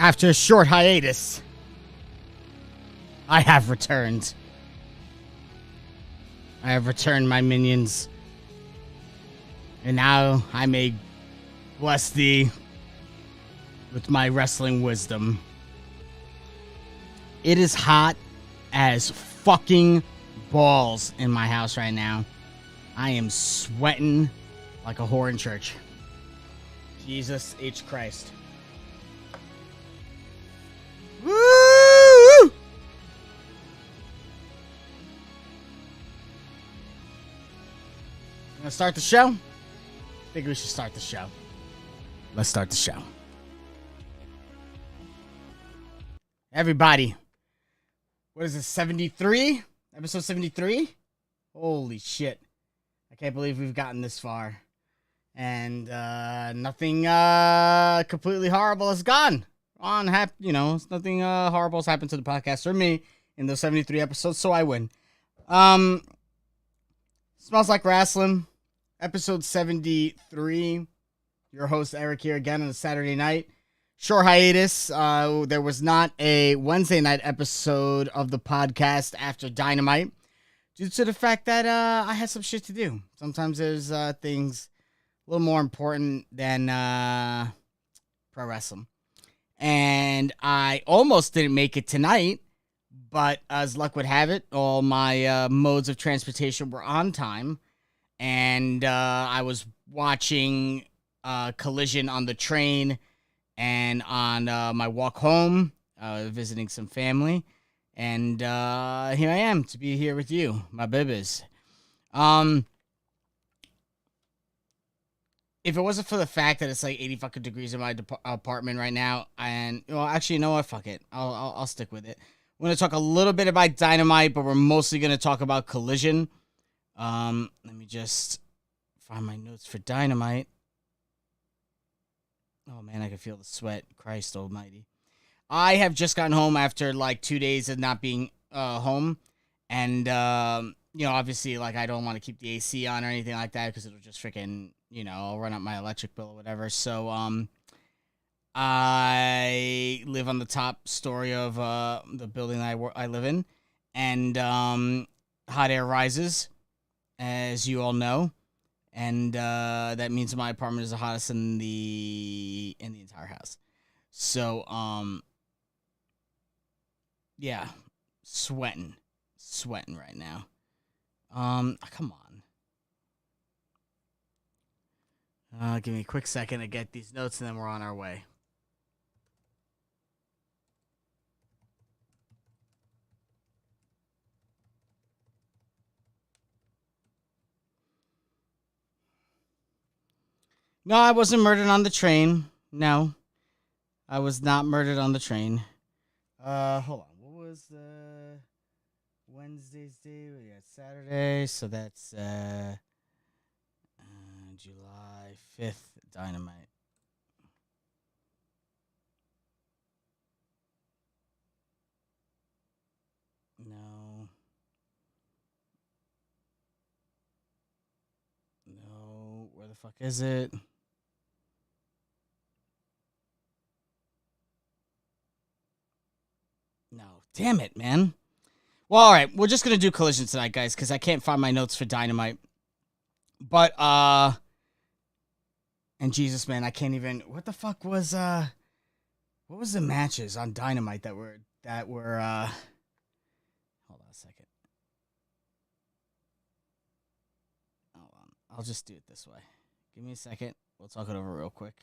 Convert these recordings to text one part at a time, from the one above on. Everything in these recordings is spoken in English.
After a short hiatus, I have returned. I have returned, my minions. And now I may bless thee with my wrestling wisdom. It is hot as fucking balls in my house right now. I am sweating like a whore in church. Jesus H. Christ. Woo! Gonna start the show? I think we should start the show. Let's start the show. Everybody. What is this, 73? Episode 73? Holy shit. I can't believe we've gotten this far. And nothing completely horrible has gone on. Nothing horrible has happened to the podcast or me in those 73 episodes, so I win. Smells Like Wrasslin, episode 73. Your host Eric here again on a Saturday night. Short hiatus. There was not a Wednesday night episode of the podcast after Dynamite due to the fact that I had some shit to do. Sometimes there's things a little more important than pro wrestling. And I almost didn't make it tonight, but as luck would have it, all my modes of transportation were on time. And I was watching Collision on the train and on my walk home, visiting some family. And here I am to be here with you, my babies. If it wasn't for the fact that it's like 80 fucking degrees in my apartment right now, and actually, you know what? Fuck it. I'll stick with it. We're gonna talk a little bit about Dynamite, but we're mostly gonna talk about Collision. Let me just find my notes for Dynamite. Oh man, I can feel the sweat. Christ Almighty. I have just gotten home after like 2 days of not being home, and obviously, like I don't want to keep the AC on or anything like that because it'll just freaking I'll run up my electric bill or whatever. So I live on the top story of the building I live in, and hot air rises, as you all know, and that means my apartment is the hottest in the entire house. So yeah, sweating right now. Come on. Give me a quick second to get these notes, and then we're on our way. No, I wasn't murdered on the train. No, I was not murdered on the train. Hold on. What was Wednesday's day? We got Saturday, so that's July 5th, Dynamite. No. Where the fuck is it? No. Damn it, man. Well, all right. We're just going to do Collision tonight, guys, because I can't find my notes for Dynamite. But, and Jesus, man, I can't even, what the fuck was, what was the matches on Dynamite that were, hold on a second. Hold on. I'll just do it this way. Give me a second. We'll talk it over real quick.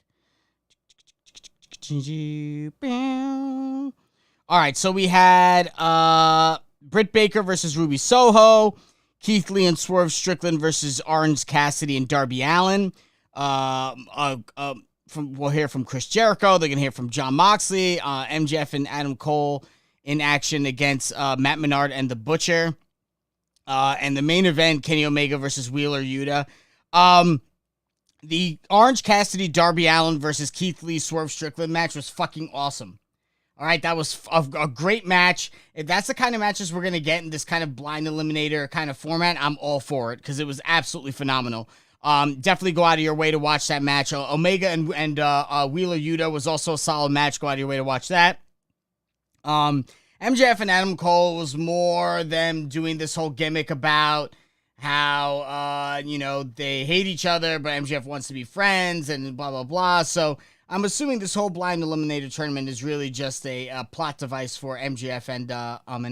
All right, so we had, Britt Baker versus Ruby Soho, Keith Lee and Swerve Strickland versus Orange Cassidy and Darby Allin. We'll hear from Chris Jericho. They're gonna hear from Jon Moxley, MJF and Adam Cole in action against Matt Menard and the Butcher. And the main event, Kenny Omega versus Wheeler Yuta. The Orange Cassidy Darby Allin versus Keith Lee Swerve Strickland match was fucking awesome. All right, that was a great match. If that's the kind of matches we're going to get in this kind of blind eliminator kind of format, I'm all for it because it was absolutely phenomenal. Definitely go out of your way to watch that match. Omega and Wheeler Yuta was also a solid match. Go out of your way to watch that. MJF and Adam Cole was more them doing this whole gimmick about how, they hate each other, but MJF wants to be friends and blah, blah, blah. So I'm assuming this whole blind eliminator tournament is really just a plot device for MJF and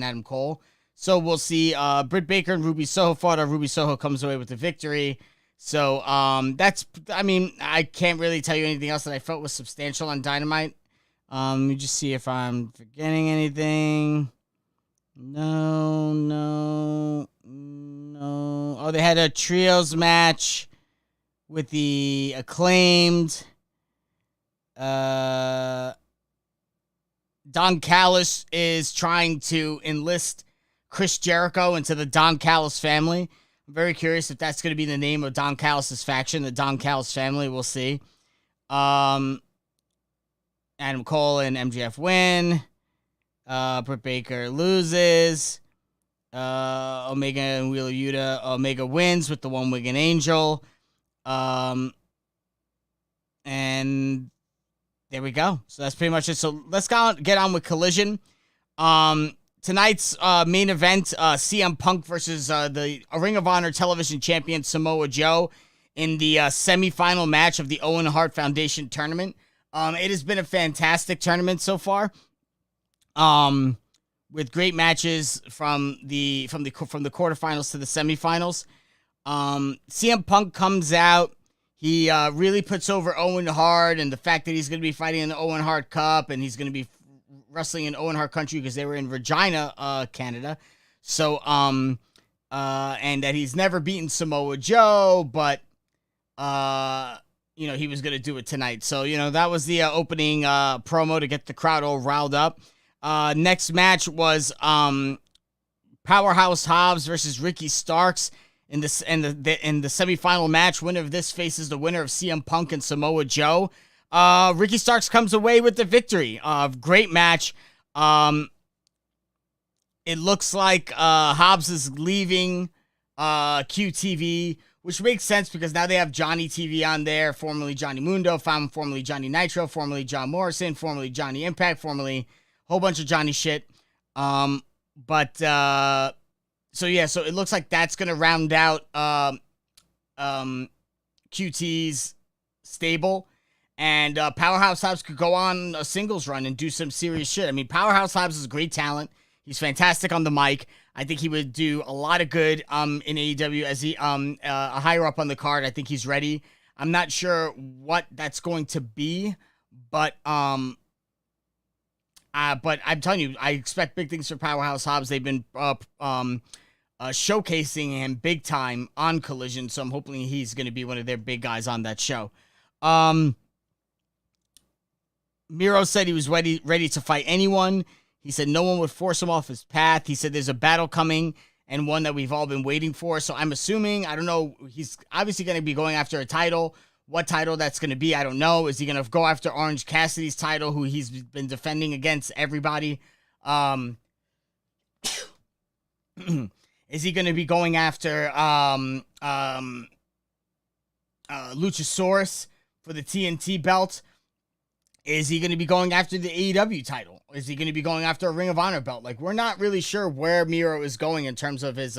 Adam Cole. So we'll see. Britt Baker and Ruby Soho fought. Ruby Soho comes away with the victory. So I can't really tell you anything else that I felt was substantial on Dynamite. Let me just see if I'm forgetting anything. No. Oh, they had a trios match with the Acclaimed. Don Callis is trying to enlist Chris Jericho into the Don Callis family. I'm very curious if that's going to be the name of Don Callis' faction, the Don Callis family. We'll see. Adam Cole and MJF win. Britt Baker loses. Omega and Wheeler Yuta. Omega wins with the one-winged angel. And there we go. So that's pretty much it. So let's get on with Collision. Tonight's main event, CM Punk versus the Ring of Honor television champion Samoa Joe in the semifinal match of the Owen Hart Foundation tournament. It has been a fantastic tournament so far. With great matches from the quarterfinals to the semifinals. CM Punk comes out. He really puts over Owen Hart, and the fact that he's going to be fighting in the Owen Hart Cup, and he's going to be wrestling in Owen Hart country because they were in Regina, Canada. So, and that he's never beaten Samoa Joe, but he was going to do it tonight. So, that was the opening promo to get the crowd all riled up. Next match was Powerhouse Hobbs versus Ricky Starks in the semifinal match. Winner of this faces the winner of CM Punk and Samoa Joe. Ricky Starks comes away with the victory. Great match. It looks like Hobbs is leaving QTV, which makes sense because now they have Johnny TV on there, formerly Johnny Mundo, formerly Johnny Nitro, formerly John Morrison, formerly Johnny Impact, formerly whole bunch of Johnny shit. So it looks like that's going to round out QT's stable. And Powerhouse Hobbs could go on a singles run and do some serious shit. I mean, Powerhouse Hobbs is a great talent. He's fantastic on the mic. I think he would do a lot of good in AEW as he higher up on the card. I think he's ready. I'm not sure what that's going to be, but I'm telling you, I expect big things for Powerhouse Hobbs. They've been showcasing him big time on Collision, so I'm hoping he's going to be one of their big guys on that show. Miro said he was ready to fight anyone. He said no one would force him off his path. He said there's a battle coming and one that we've all been waiting for. So I'm assuming, I don't know, he's obviously going to be going after a title. What title that's going to be, I don't know. Is he going to go after Orange Cassidy's title, who he's been defending against everybody? Is he going to be going after Luchasaurus for the TNT belt? Is he going to be going after the AEW title? Is he going to be going after a Ring of Honor belt? Like, we're not really sure where Miro is going in terms of his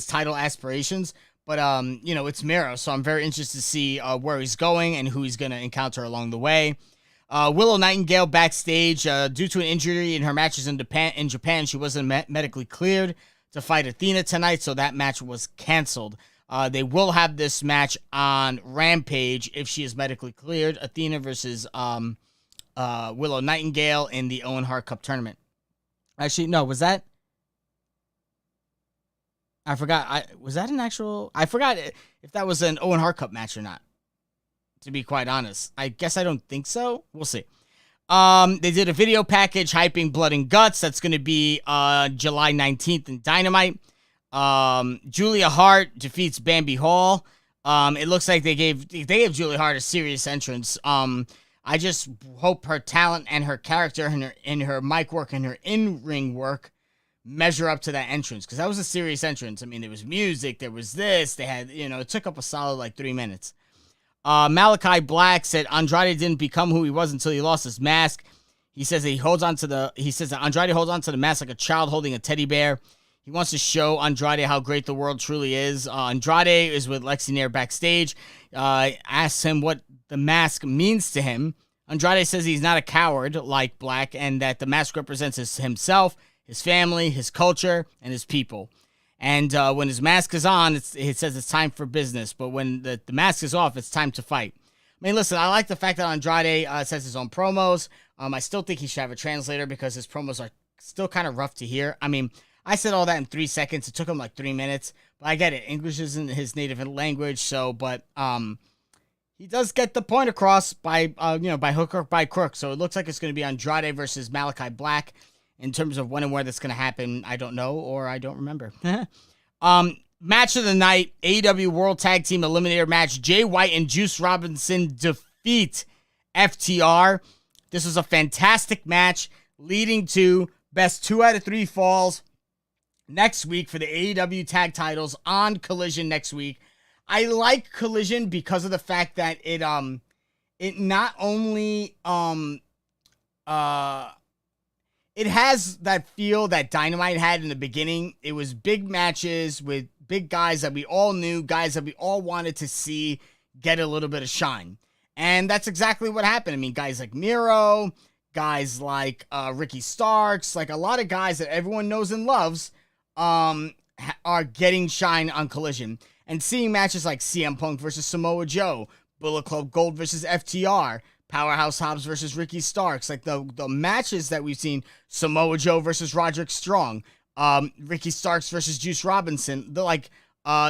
title aspirations. But, it's Miro, so I'm very interested to see where he's going and who he's going to encounter along the way. Willow Nightingale backstage. Due to an injury in her matches in Japan, she wasn't medically cleared to fight Athena tonight, so that match was canceled. They will have this match on Rampage if she is medically cleared. Athena versus Willow Nightingale in the Owen Hart Cup tournament. Actually, no, was that? I forgot. Was that an actual? I forgot if that was an Owen Hart Cup match or not. To be quite honest, I guess I don't think so. We'll see. They did a video package hyping Blood and Guts. That's going to be July 19th in Dynamite. Julia Hart defeats Bambi Hall. It looks like they gave Julia Hart a serious entrance. I just hope her talent and her character and her mic work and her in-ring work measure up to that entrance, because that was a serious entrance. I mean, there was music, there was this, they had, it took up a solid 3 minutes. Malachi Black said Andrade didn't become who he was until he lost his mask. He says that Andrade holds on to the mask like a child holding a teddy bear. He wants to show Andrade how great the world truly is. Andrade is with Lexi Nair backstage. Asks him what the mask means to him. Andrade says he's not a coward like Black and that the mask represents himself, his family, his culture, and his people. And when his mask is on, it says it's time for business. But when the mask is off, it's time to fight. I mean, listen, I like the fact that Andrade says his own promos. I still think he should have a translator because his promos are still kind of rough to hear. I mean, I said all that in 3 seconds. It took him like 3 minutes. But I get it. English isn't his native language. But he does get the point across by hook or by crook. So it looks like it's going to be Andrade versus Malachi Black. In terms of when and where that's going to happen, I don't know, or I don't remember. Match of the night, AEW World Tag Team Eliminator match. Jay White and Juice Robinson defeat FTR. This was a fantastic match, leading to best 2 out of 3 falls next week for the AEW tag titles on Collision next week. I like Collision because of the fact that it not only it has that feel that Dynamite had in the beginning. It was big matches with big guys that we all knew, guys that we all wanted to see get a little bit of shine. And that's exactly what happened. I mean, guys like Miro, guys like Ricky Starks, like a lot of guys that everyone knows and loves are getting shine on Collision. And seeing matches like CM Punk versus Samoa Joe, Bullet Club Gold versus FTR, Powerhouse Hobbs versus Ricky Starks, like the matches that we've seen, Samoa Joe versus Roderick Strong, Ricky Starks versus Juice Robinson,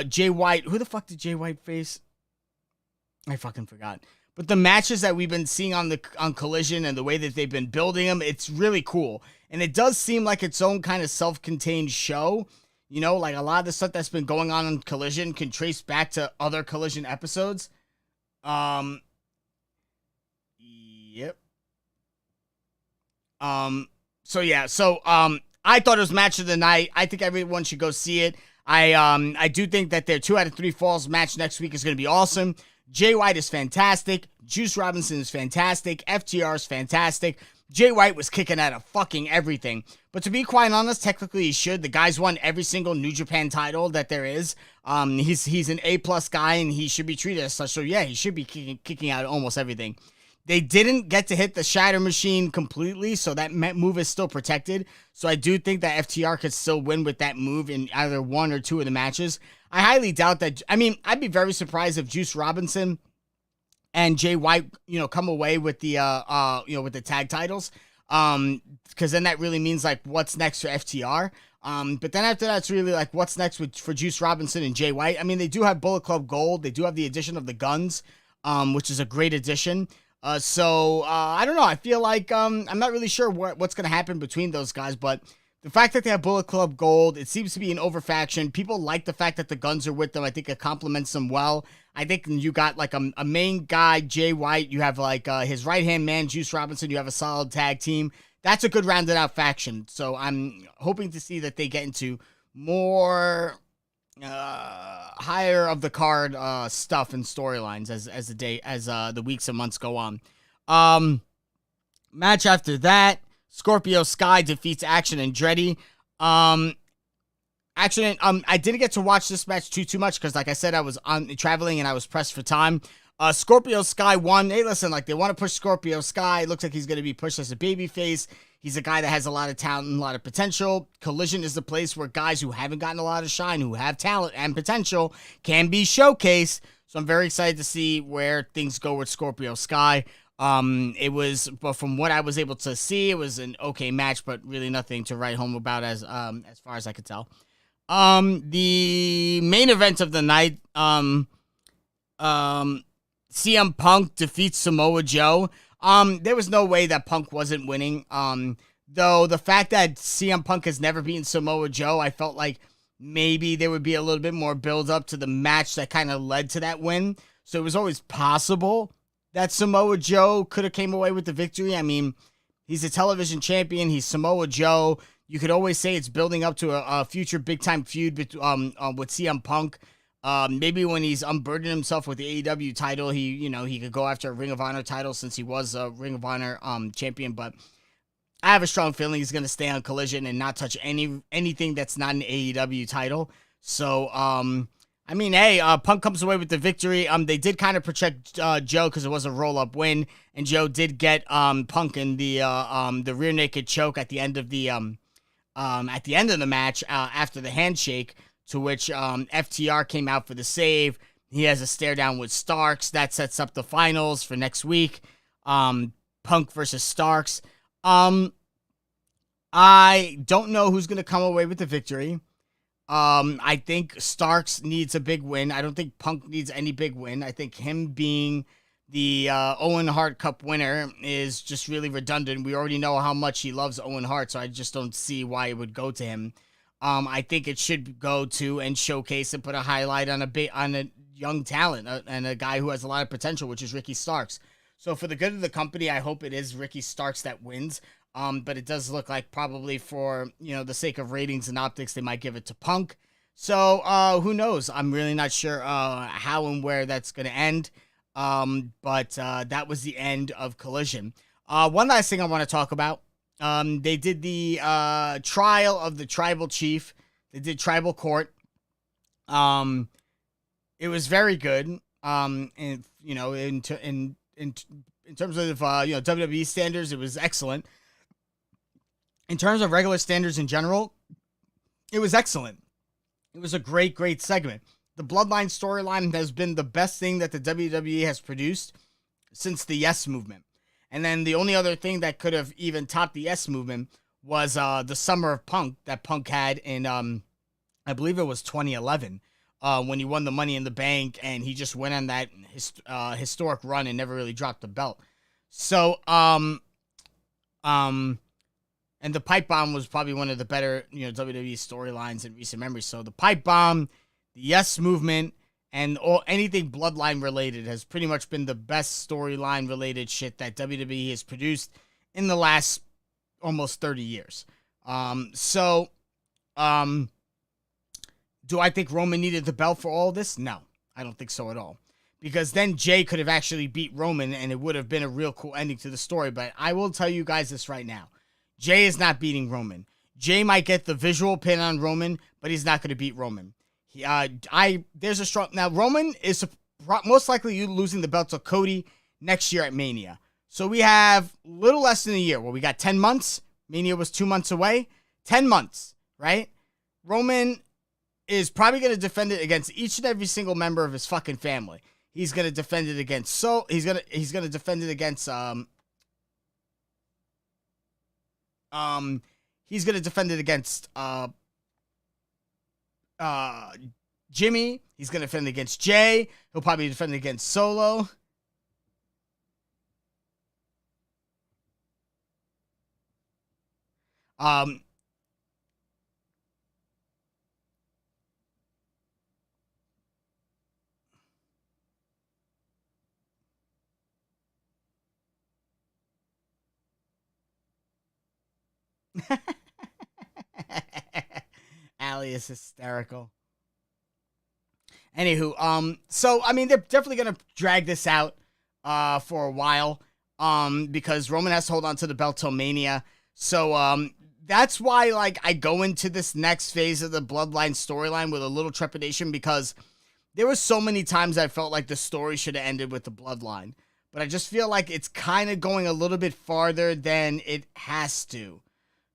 Jay White. Who the fuck did Jay White face? I fucking forgot. But the matches that we've been seeing on Collision and the way that they've been building them, it's really cool. And it does seem like its own kind of self-contained show. You know, like a lot of the stuff that's been going on Collision can trace back to other Collision episodes. Yep. I thought it was match of the night. I think everyone should go see it. I do think that their 2 out of 3 falls match next week is going to be awesome. Jay White is fantastic. Juice Robinson is fantastic. FTR is fantastic. Jay White was kicking out of fucking everything. But to be quite honest, technically he should. The guy's won every single New Japan title that there is. He's an A-plus guy, and he should be treated as such. So yeah, he should be kicking out almost everything. They didn't get to hit the Shatter Machine completely, so that move is still protected. So I do think that FTR could still win with that move in either 1 or 2 of the matches. I highly doubt that. I mean, I'd be very surprised if Juice Robinson and Jay White, come away with the, with the tag titles. Because then that really means, like, what's next for FTR. But then after that, it's really, like, what's next for Juice Robinson and Jay White. I mean, they do have Bullet Club Gold. They do have the addition of the Guns, which is a great addition. I don't know. I feel like I'm not really sure what's going to happen between those guys, but the fact that they have Bullet Club Gold, it seems to be an over faction. People like the fact that the Guns are with them. I think it complements them well. I think you got like a main guy, Jay White. You have like his right-hand man, Juice Robinson. You have a solid tag team. That's a good rounded out faction. So I'm hoping to see that they get into more higher of the card stuff and storylines as the weeks and months go on. Match after that, Scorpio Sky defeats Action Andretti. I didn't get to watch this match too much because, like I said, I was traveling and I was pressed for time. Scorpio Sky won. Hey, listen, like they want to push Scorpio Sky. It looks like he's going to be pushed as a babyface. He's a guy that has a lot of talent and a lot of potential. Collision is the place where guys who haven't gotten a lot of shine, who have talent and potential, can be showcased. So I'm very excited to see where things go with Scorpio Sky. But from what I was able to see, it was an okay match, but really nothing to write home about as far as I could tell. The main event of the night, CM Punk defeats Samoa Joe. There was no way that Punk wasn't winning. Though the fact that CM Punk has never beaten Samoa Joe, I felt like maybe there would be a little bit more build up to the match that kind of led to that win. So it was always possible that Samoa Joe could have came away with the victory. I mean, he's a television champion. He's Samoa Joe. You could always say it's building up to a future big-time feud with CM Punk. Maybe when he's unburdened himself with the AEW title, he could go after a Ring of Honor title since he was a Ring of Honor champion. But I have a strong feeling he's going to stay on Collision and not touch anything that's not an AEW title. So, Punk comes away with the victory. They did kind of protect Joe because it was a roll-up win, and Joe did get Punk in the rear naked choke at the end of the at the end of the match after the handshake, to which FTR came out for the save. He has a stare down with Starks. That sets up the finals for next week. Punk versus Starks. I don't know who's going to come away with the victory. I think Starks needs a big win. I don't think Punk needs any big win. I think him being the Owen Hart Cup winner is just really redundant. We already know how much he loves Owen Hart, so I just don't see why it would go to him. I think it should go to and showcase and put a highlight on a young talent and a guy who has a lot of potential, which is Ricky Starks. So for the good of the company, I hope it is Ricky Starks that wins. But it does look like probably for, the sake of ratings and optics, they might give it to Punk. So who knows? I'm really not sure how and where that's going to end. But that was the end of Collision. One last thing I want to talk about. They did the trial of the tribal chief. They did tribal court. It was very good. And in terms of WWE standards, it was excellent. In terms of regular standards in general, it was excellent. It was a great segment. The Bloodline storyline has been the best thing that the WWE has produced since the Yes Movement. And then the only other thing that could have even topped the Yes Movement was the Summer of Punk that Punk had in, I believe it was 2011, when he won the Money in the Bank, and he just went on that historic run and never really dropped the belt. So, and the pipe bomb was probably one of the better, WWE storylines in recent memory. So the pipe bomb, the Yes Movement, and anything Bloodline related has pretty much been the best storyline related shit that WWE has produced in the last almost 30 years. Do I think Roman needed the belt for all this? No, I don't think so at all. Because then Jay could have actually beat Roman, and it would have been a real cool ending to the story. But I will tell you guys this right now. Jay is not beating Roman. Jay might get the visual pin on Roman, but he's not going to beat Roman. There's a strong... Now, Roman is most likely losing the belt to Cody next year at Mania. So we have little less than a year. Well, we got 10 months. Mania was 2 months away. 10 months, right? Roman is probably going to defend it against each and every single member of his fucking family. He's going to defend it against... He's going to defend it against... He's going to defend it against Jimmy. He's going to defend it against Jay. He'll probably defend it against Solo. Allie is hysterical. Anywho, so I mean, they're definitely gonna drag this out for a while, because Roman has to hold on to the belt till Mania. So that's why, like, I go into this next phase of the Bloodline storyline with a little trepidation, because there were so many times I felt like the story should have ended with the Bloodline, but I just feel like it's kind of going a little bit farther than it has to.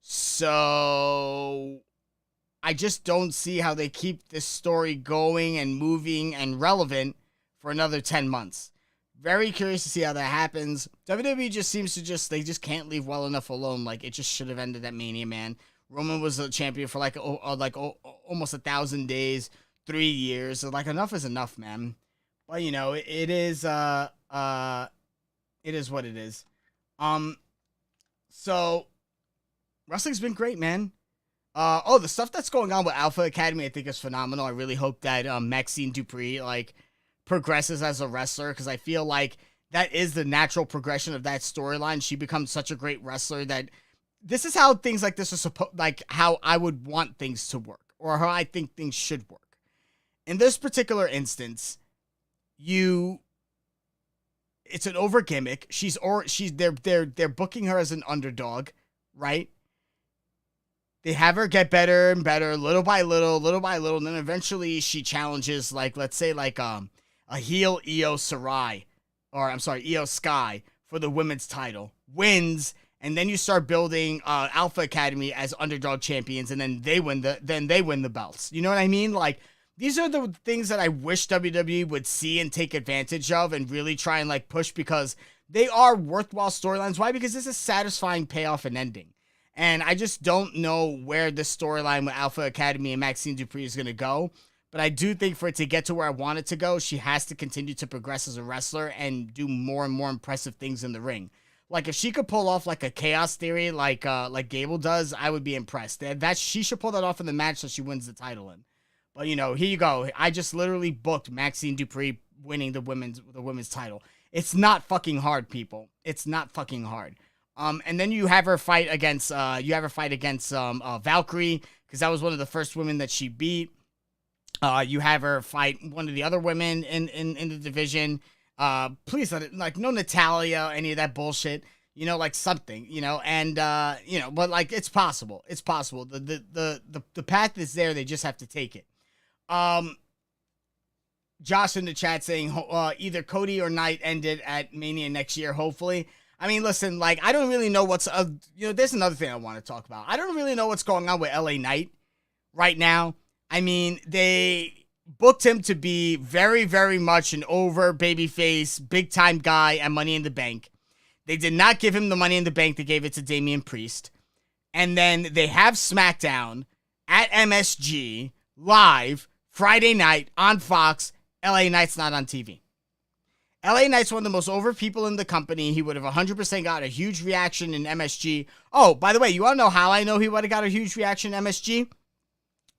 So I just don't see how they keep this story going and moving and relevant for another 10 months. Very curious to see how that happens. WWE just seems to they just can't leave well enough alone. Like, it just should have ended at Mania, man. Roman was a champion for almost 1,000 days, 3 years. So, like, enough is enough, man. But, it is what it is. So wrestling's been great, man. The stuff that's going on with Alpha Academy, I think, is phenomenal. I really hope that Maxine Dupree progresses as a wrestler, because I feel like that is the natural progression of that storyline. She becomes such a great wrestler that this is how things like this are how I would want things to work, or how I think things should work. In this particular instance, it's an over gimmick. They're booking her as an underdog, right? They have her get better and better, little by little, and then eventually she challenges, let's say, a heel Io Sky for the women's title, wins, and then you start building Alpha Academy as underdog champions, and then they win the belts. You know what I mean? Like, these are the things that I wish WWE would see and take advantage of and really try and like push, because they are worthwhile storylines. Why? Because it's a satisfying payoff and ending. And I just don't know where this storyline with Alpha Academy and Maxine Dupree is going to go. But I do think for it to get to where I want it to go, she has to continue to progress as a wrestler and do more and more impressive things in the ring. Like, if she could pull off like a chaos theory like Gable does, I would be impressed. That she should pull that off in the match so she wins the title in. But, you know, here you go. I just literally booked Maxine Dupree winning the women's title. It's not fucking hard, people. It's not fucking hard. And then you have her fight against Valkyrie, because that was one of the first women that she beat. You have her fight one of the other women in the division. Please, like, no Natalia, any of that bullshit. You know, like something, you know, and you know, but like, it's possible. It's possible. The path is there. They just have to take it. Josh in the chat saying either Cody or Knight ended at Mania next year, hopefully. I mean, listen, like, I don't really know what's, you know, there's another thing I want to talk about. I don't really know what's going on with LA Knight right now. I mean, they booked him to be very, very much an over babyface, big-time guy at Money in the Bank. They did not give him the Money in the Bank. They gave it to Damian Priest. And then they have SmackDown at MSG live Friday night on Fox. LA Knight's not on TV. LA Knight's one of the most over people in the company. He would have 100% got a huge reaction in MSG. Oh, by the way, you want to know how I know he would have got a huge reaction in MSG?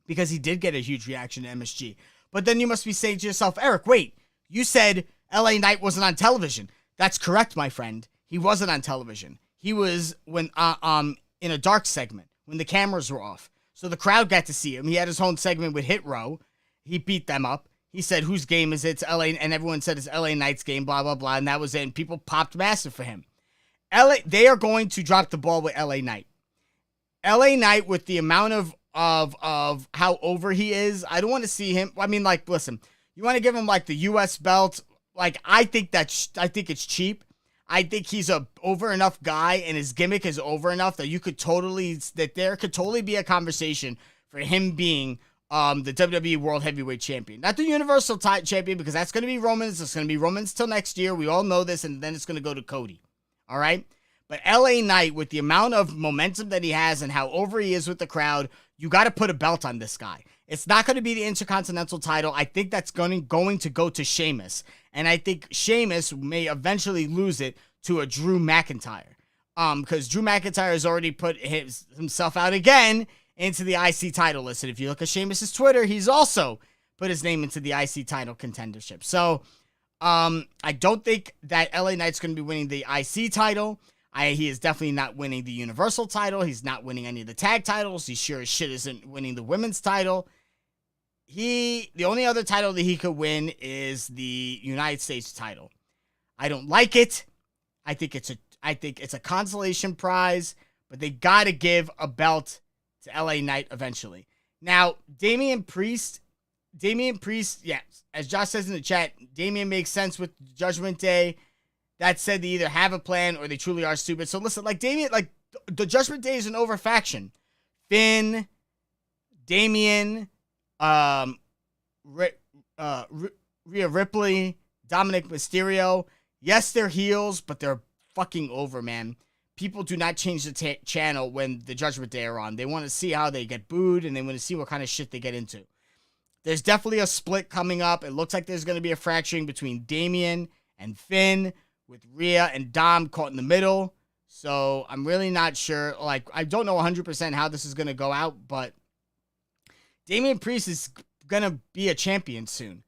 Because he did get a huge reaction in MSG. But then you must be saying to yourself, Eric, wait, you said LA Knight wasn't on television. That's correct, my friend. He wasn't on television. He was in a dark segment when the cameras were off. So the crowd got to see him. He had his own segment with Hit Row. He beat them up. He said, whose game is it? It's LA, and everyone said it's LA Knight's game, blah, blah, blah, and that was it, and people popped massive for him. They are going to drop the ball with LA Knight. LA Knight, with the amount of how over he is, I don't want to see him. I mean, like, listen, you want to give him, like, the U.S. belt? Like, I think it's cheap. I think he's a over enough guy, and his gimmick is over enough that there could totally be a conversation for him being the WWE World Heavyweight Champion. Not the Universal Champion, because that's going to be Roman's. It's going to be Roman's till next year. We all know this, and then it's going to go to Cody. All right? But LA Knight, with the amount of momentum that he has and how over he is with the crowd, you got to put a belt on this guy. It's not going to be the Intercontinental title. I think that's going to go to Sheamus. And I think Sheamus may eventually lose it to a Drew McIntyre. Because Drew McIntyre has already put himself out again into the IC title list. And if you look at Sheamus's Twitter, he's also put his name into the IC title contendership. So I don't think that LA Knight's going to be winning the IC title. He is definitely not winning the Universal title. He's not winning any of the tag titles. He sure as shit isn't winning the women's title. The only other title that he could win is the United States title. I don't like it. I think it's a consolation prize, but they got to give a belt to LA Knight eventually. Now, Damian Priest, yeah, as Josh says in the chat, Damian makes sense with Judgment Day. That said, they either have a plan or they truly are stupid. So listen, like Damian, like the Judgment Day is an over faction. Finn, Damian, Rhea Ripley, Dominic Mysterio. Yes, they're heels, but they're fucking over, man. People do not change the channel when the Judgment Day are on. They want to see how they get booed, and they want to see what kind of shit they get into. There's definitely a split coming up. It looks like there's going to be a fracturing between Damian and Finn, with Rhea and Dom caught in the middle. So I'm really not sure. Like, I don't know 100% how this is going to go out, but Damian Priest is going to be a champion soon.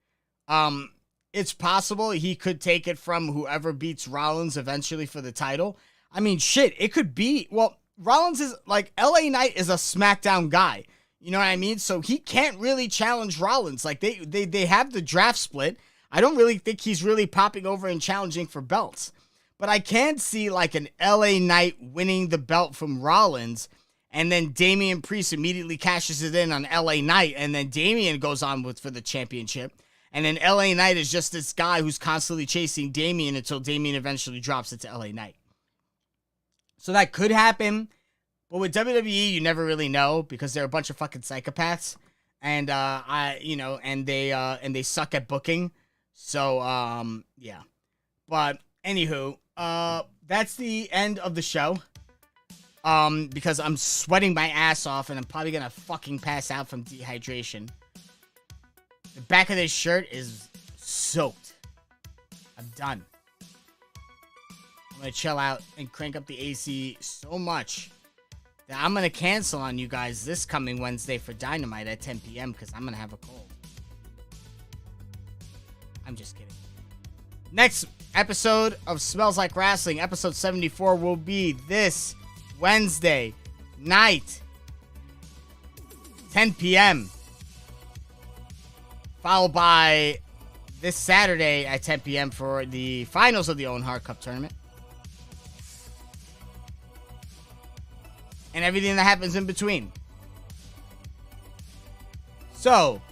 It's possible he could take it from whoever beats Rollins eventually for the title. I mean, shit, it could be. Well, Rollins is like, LA Knight is a SmackDown guy. You know what I mean? So he can't really challenge Rollins. Like, they have the draft split. I don't really think he's really popping over and challenging for belts. But I can see like an LA Knight winning the belt from Rollins, and then Damian Priest immediately cashes it in on LA Knight, and then Damian goes on for the championship. And then LA Knight is just this guy who's constantly chasing Damian until Damian eventually drops it to LA Knight. So that could happen. But with WWE, you never really know because they're a bunch of fucking psychopaths. And and they suck at booking. So yeah. But anywho, that's the end of the show. Because I'm sweating my ass off and I'm probably gonna fucking pass out from dehydration. The back of this shirt is soaked. I'm done. I'm gonna chill out and crank up the AC so much that I'm gonna cancel on you guys this coming Wednesday for Dynamite at 10 p.m. because I'm gonna have a cold. I'm just kidding. Next episode of Smells Like Wrasslin, episode 74, will be this Wednesday night, 10 p.m. Followed by this Saturday at 10 p.m. for the finals of the Owen Hart Cup tournament. And everything that happens in between. So,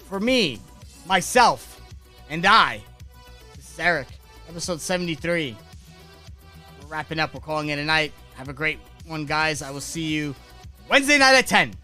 for me, myself, and I, this is Eric, episode 73. We're wrapping up. We're calling it a night. Have a great one, guys. I will see you Wednesday night at 10.